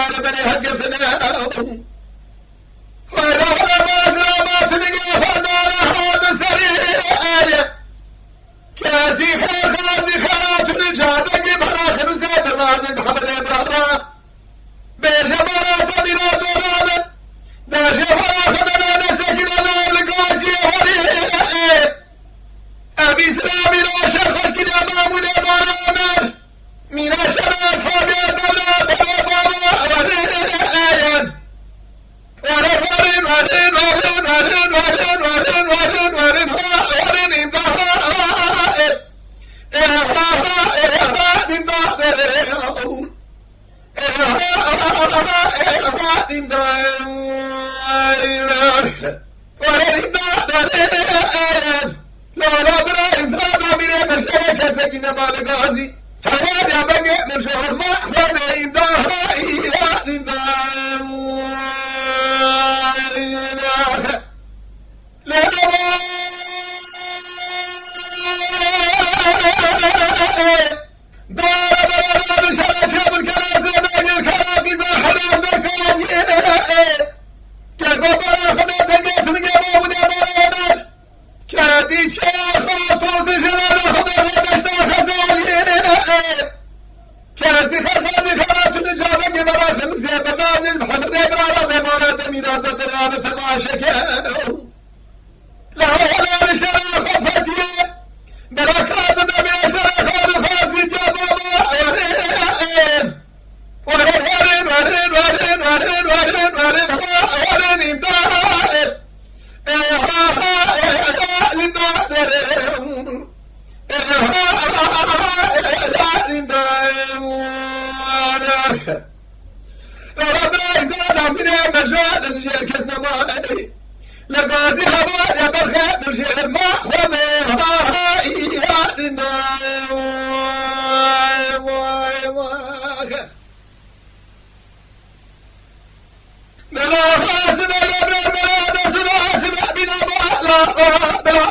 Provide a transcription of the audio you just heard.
وأنا بني هقتنا وأنا ما تلقى فدانا بسرية كاسي خير خازي خيرات نجادك براخر زيد الرازق محمد إبراهيم بجبرات من دوران داشي فراخدنا نسكن القاسي وريه أبي سلامي لو شخص كده مامون إبراهيم من أشهر أصحاب الدولة بابا ورين بلا